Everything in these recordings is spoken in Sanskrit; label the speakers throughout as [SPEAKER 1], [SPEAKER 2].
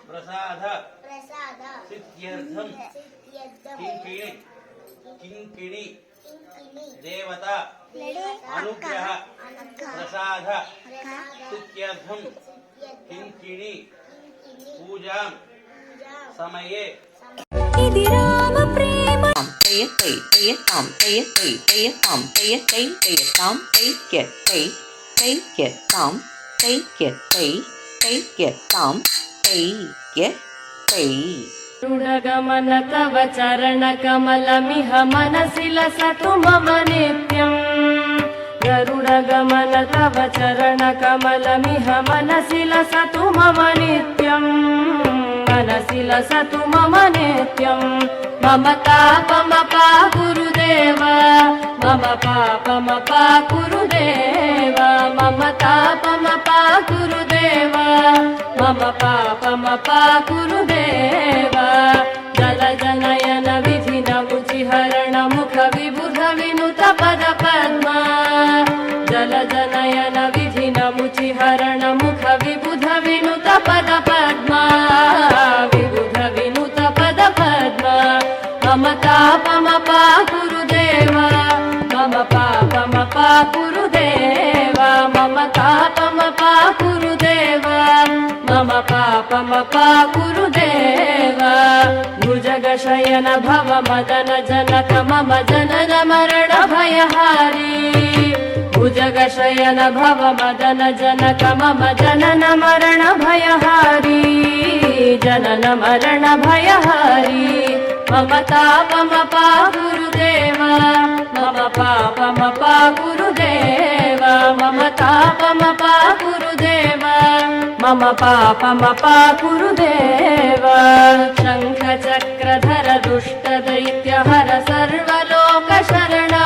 [SPEAKER 1] प्रसाद सिद्ध्यर्थम किंकिणी देवता अनुग्रह प्रसाद सिद्ध्यर्थम किंकिणी पूजा समये
[SPEAKER 2] गरुडगमन तव चरणकमलमिह मनसि लसतु मम नित्यम् गरुडगमन तव चरणकमलमिह मनसि लसतु मम नित्यम् मनसि लसतु मम नित्यम् मम तापमपा गुरुदेव मम पापमपा गुरुदेव मम तापमपा गुरुदेव मम पापमपा गुरुदेव जलजनयन विधिन मुचिहरण मुख विबुध विनुत पद पद्मा जलजनयन विधिन मुचिहरण मुख विबुध विनुत पद पद्मा विबुध विनुत पद पद्मा मम तापमपा गुरुदेव मम पापमपा गुरुदेव मम तापमपा गुरुदेव मम पापमपा गुरुदेव भुजगशयन भव मदन जनक मम जनन मरण भयहारी भुजगशयन भव मदन जनक मम जनन मरण भयहारी जनन मरण भयहारी मम तापमपा गुरुदेव मम पापमपा गुरुदेव मम तापमपा गुरुदेव मम पापमपा गुरुदेव शङ्खचक्रधर दुष्टदैत्यहर सर्वलोकशरणा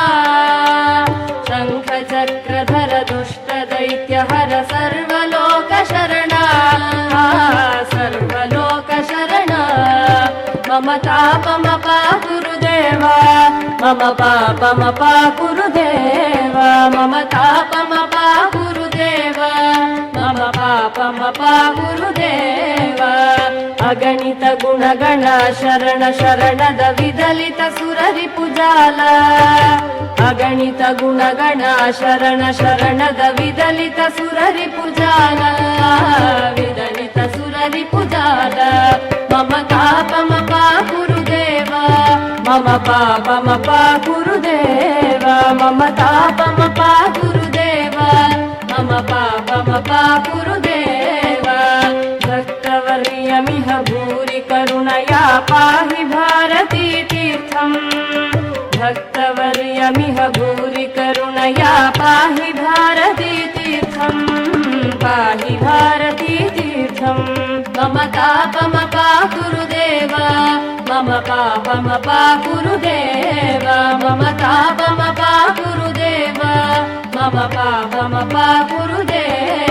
[SPEAKER 2] शङ्खचक्रधर दुष्टदैत्यहर सर्वलोकशरणा सर्वलोकशरणा मम तापमपा गुरुदेव मम पापमपा गुरुदेव मम तापमपा गुरुदेव मम पापमपा गुरुदेव अगणित गुणगण शरण शरणद विदलित सुररिपुजाल अगणित गुणगण शरण शरणद विदलित सुररिपुजाल विदलित सुररिपुजाल मम तापमपा गुरुदेव मम पापमपा गुरुदेव मम तापमपा गुरुदेव मम पापमपा गुरुदेव भक्तवर्यमिह भूरि करुणया पाहि भारती तीर्थम् भक्तवर्यमिह भूरि करुणया पाहि भारती तीर्थम् पाहि भारती तीर्थम् मम तापमपा गुरुदेव मम पापमपा गुरुदेव मम तापमपा गुरुदेव मम पापमपा गुरुदेव